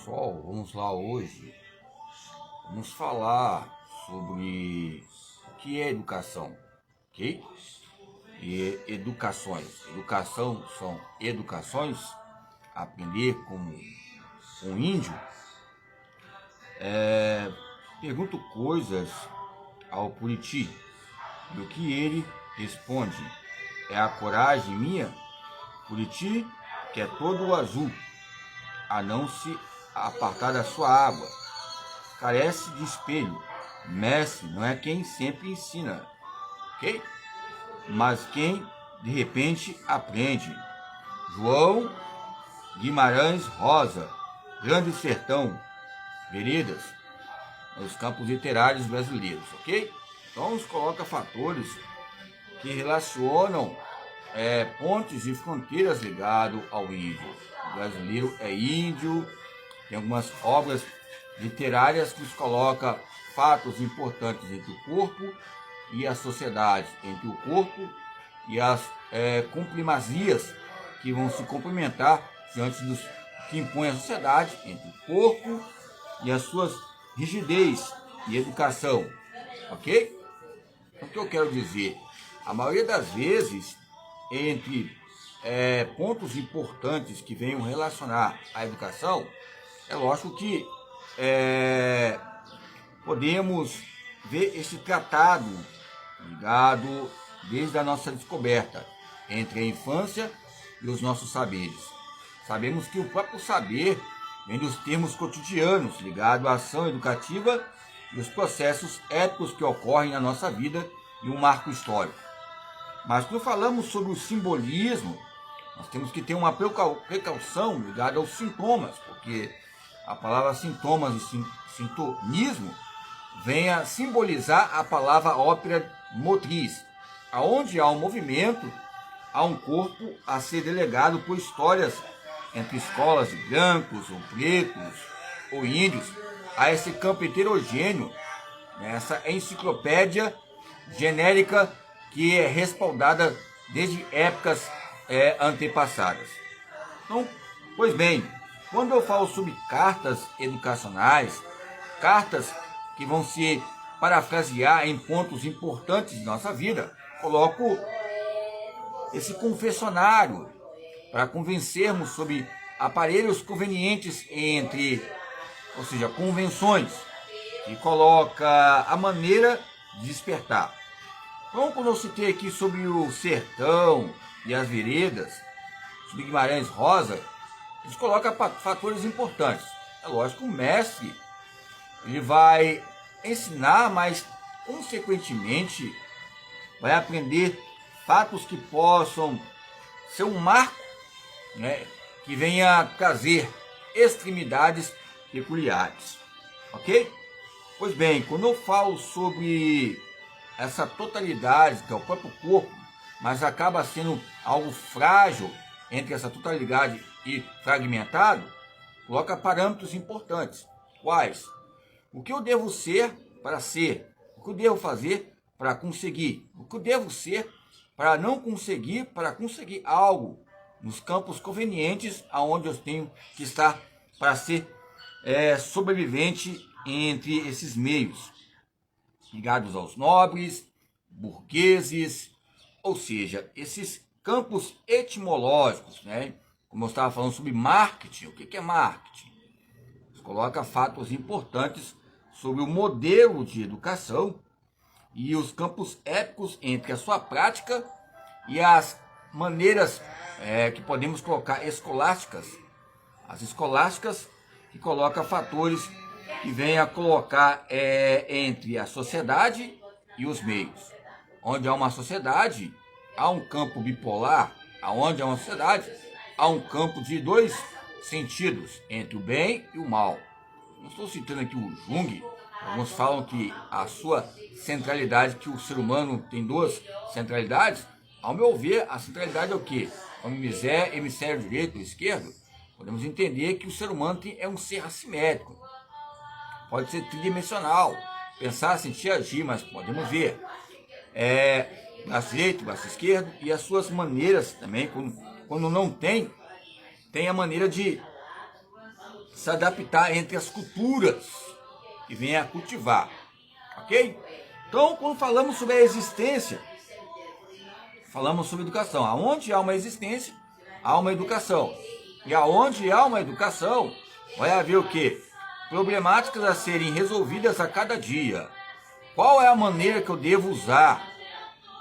pessoal, vamos lá hoje. Vamos falar sobre o que é educação, ok? E educações. Educação são educações, aprender como um índio. Pergunto coisas ao Puriti e o que ele responde. É a coragem minha? Puriti, que é todo azul, a não se apartar da sua água. Carece de espelho. Mestre não é quem sempre ensina, ok? Mas quem de repente aprende. João Guimarães Rosa, Grande Sertão, Veredas, nos campos literários brasileiros, ok? Então nos coloca fatores que relacionam pontes e fronteiras ligados ao índio. O brasileiro é índio, tem algumas obras literárias que nos coloca fatos importantes entre o corpo e a sociedade, entre o corpo e as comprimazias que vão se complementar diante dos que impõe a sociedade, entre o corpo e as suas rigidez e educação, ok? Então, o que eu quero dizer? A maioria das vezes, entre pontos importantes que venham relacionar a educação, é lógico que podemos ver esse tratado ligado desde a nossa descoberta entre a infância e os nossos saberes. Sabemos que o próprio saber vem dos termos cotidianos ligados à ação educativa e os processos éticos que ocorrem na nossa vida e um marco histórico. Mas quando falamos sobre o simbolismo, nós temos que ter uma precaução ligada aos sintomas, porque a palavra sintomas e sintonismo vem a simbolizar a palavra ópera motriz. Aonde há um movimento, há um corpo a ser delegado por histórias entre escolas de brancos ou pretos ou índios. Há esse campo heterogêneo, essa enciclopédia genérica que é respaldada desde épocas antepassadas. Então, pois bem, quando eu falo sobre cartas educacionais, cartas que vão se parafrasear em pontos importantes de nossa vida, coloco esse confessionário para convencermos sobre aparelhos convenientes entre, ou seja, convenções, que coloca a maneira de despertar. Então, quando eu citei aqui sobre o sertão e as veredas, sobre Guimarães Rosa, eles colocam fatores importantes. É lógico que o mestre ele vai ensinar, mas consequentemente vai aprender fatos que possam ser um marco, que venha trazer extremidades peculiares, ok? Pois bem, quando eu falo sobre essa totalidade, que é o próprio corpo, mas acaba sendo algo frágil entre essa totalidade e fragmentado, coloca parâmetros importantes. Quais? O que eu devo ser para ser? O que eu devo fazer para conseguir? O que eu devo ser para não conseguir, para conseguir algo nos campos convenientes aonde eu tenho que estar para ser sobrevivente entre esses meios, ligados aos nobres, burgueses, ou seja, esses campos etimológicos, Como eu estava falando sobre marketing, o que é marketing? Coloca fatos importantes sobre o modelo de educação e os campos éticos entre a sua prática e as maneiras que podemos colocar escolásticas. As escolásticas que colocam fatores que vêm a colocar entre a sociedade e os meios. Onde há uma sociedade, há um campo bipolar, aonde há uma sociedade, há um campo de dois sentidos, entre o bem e o mal. Não estou citando aqui o Jung, alguns falam que a sua centralidade, que o ser humano tem duas centralidades. Ao meu ver, a centralidade é o quê? O hemisfério direito e esquerdo. Podemos entender que o ser humano é um ser assimétrico. Pode ser tridimensional, pensar, sentir, agir, mas podemos ver braço direito, braço esquerdo e as suas maneiras também, quando não tem a maneira de se adaptar entre as culturas que vem a cultivar, ok? Então, quando falamos sobre a existência, falamos sobre educação. Aonde há uma existência, há uma educação. E aonde há uma educação, vai haver o quê? Problemáticas a serem resolvidas a cada dia. Qual é a maneira que eu devo usar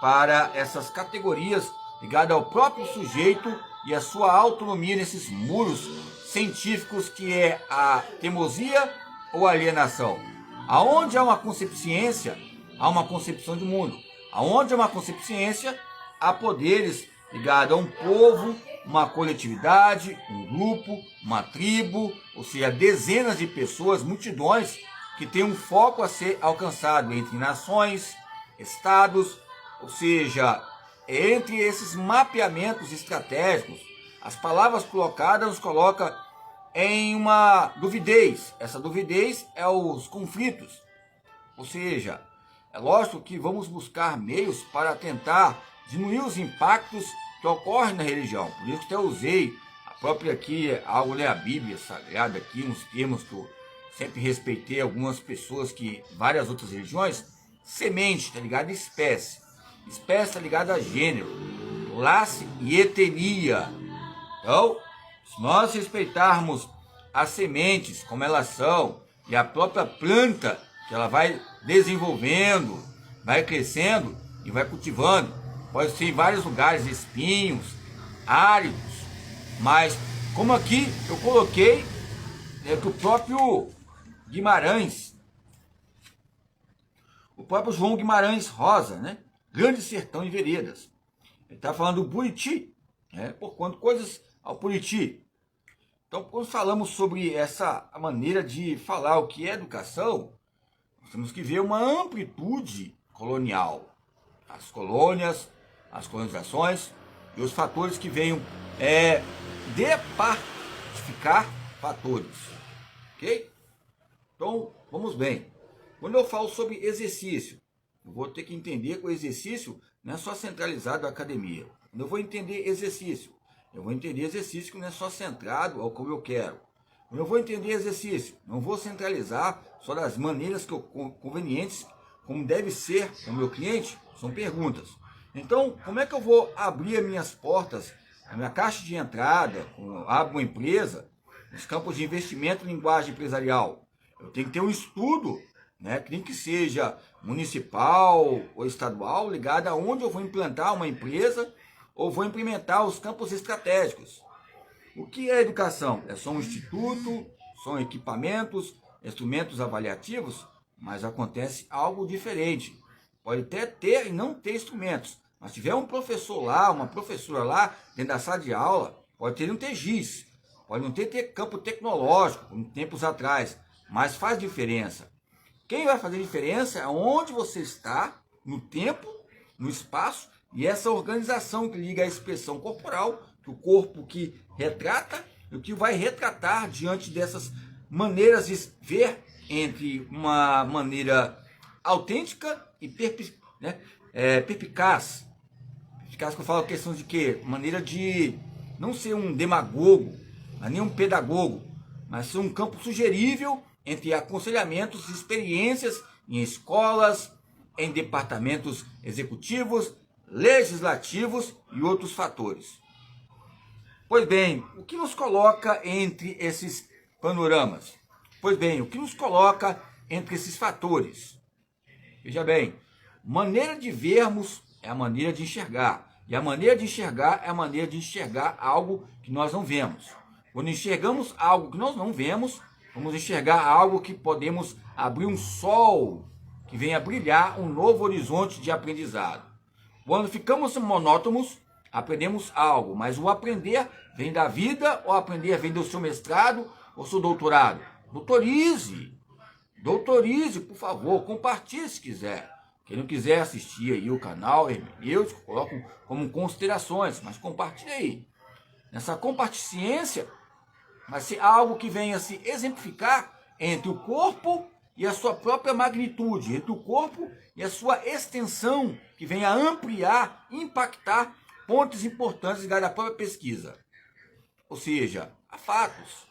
para essas categorias ligadas ao próprio sujeito e a sua autonomia nesses muros científicos que é a teimosia ou a alienação? Aonde há uma consciência, há uma concepção de mundo. Aonde há uma consciência, há poderes ligados a um povo, uma coletividade, um grupo, uma tribo, ou seja, dezenas de pessoas, multidões, que têm um foco a ser alcançado entre nações, estados, ou seja, entre esses mapeamentos estratégicos, as palavras colocadas nos coloca em uma duvidez. Essa duvidez é os conflitos, ou seja, é lógico que vamos buscar meios para tentar diminuir os impactos que ocorrem na religião. Por isso que eu usei a própria aqui, ao ler a Bíblia Sagrada aqui, uns termos que eu sempre respeitei algumas pessoas que, várias outras religiões, semente, tá ligado? Espécie. Espécie tá ligado a gênero, classe e etnia. Então, se nós respeitarmos as sementes como elas são e a própria planta que ela vai desenvolvendo, vai crescendo e vai cultivando, pode ser em vários lugares espinhos, áridos, mas como aqui eu coloquei que o próprio Guimarães, o próprio João Guimarães Rosa, né? Grande Sertão e Veredas. Ele está falando do Buriti, né? Por quanto coisas ao Buriti. Então, quando falamos sobre essa maneira de falar o que é educação, nós temos que ver uma amplitude colonial. As colônias, as colonizações e os fatores que venham departificar fatores. Ok? Então, vamos bem. Quando eu falo sobre exercício, eu vou ter que entender que o exercício não é só centralizado à academia. Quando eu vou entender exercício, eu vou entender exercício que não é só centrado ao como eu quero. Quando eu vou entender exercício, não vou centralizar só das maneiras que eu, convenientes, como deve ser o meu cliente, são perguntas. Então, como é que eu vou abrir as minhas portas, a minha caixa de entrada, abro uma empresa, nos campos de investimento em linguagem empresarial? Eu tenho que ter um estudo, né, que nem que seja municipal ou estadual, ligado a onde eu vou implantar uma empresa ou vou implementar os campos estratégicos. O que é educação? É só um instituto, são equipamentos, instrumentos avaliativos, mas acontece algo diferente. Pode até ter e não ter instrumentos, mas se tiver um professor lá, uma professora lá, dentro da sala de aula, pode ter um TGIS, pode não ter campo tecnológico, como tempos atrás, mas faz diferença. Quem vai fazer diferença é onde você está, no tempo, no espaço, e essa organização que liga a expressão corporal, que o corpo que retrata, e o que vai retratar diante dessas maneiras de ver, entre uma maneira autêntica e perspicaz. Perspicaz que eu falo a questão de quê? Maneira de não ser um demagogo, mas nem um pedagogo, mas ser um campo sugerível entre aconselhamentos e experiências em escolas, em departamentos executivos, legislativos e outros fatores. Pois bem, o que nos coloca entre esses panoramas? Pois bem, o que nos coloca entre esses fatores? Veja bem, maneira de vermos é a maneira de enxergar. E a maneira de enxergar é a maneira de enxergar algo que nós não vemos. Quando enxergamos algo que nós não vemos, vamos enxergar algo que podemos abrir um sol que venha brilhar um novo horizonte de aprendizado. Quando ficamos monótonos, aprendemos algo, mas o aprender vem da vida ou aprender vem do seu mestrado ou seu doutorado? Doutorize, por favor, compartilhe se quiser. Quem não quiser assistir aí o canal hermenêutico, coloco como considerações, mas compartilhe aí. Nessa compartilhância vai ser algo que venha se exemplificar entre o corpo e a sua própria magnitude, entre o corpo e a sua extensão, que venha ampliar, impactar pontos importantes ligados à própria pesquisa. Ou seja, há fatos.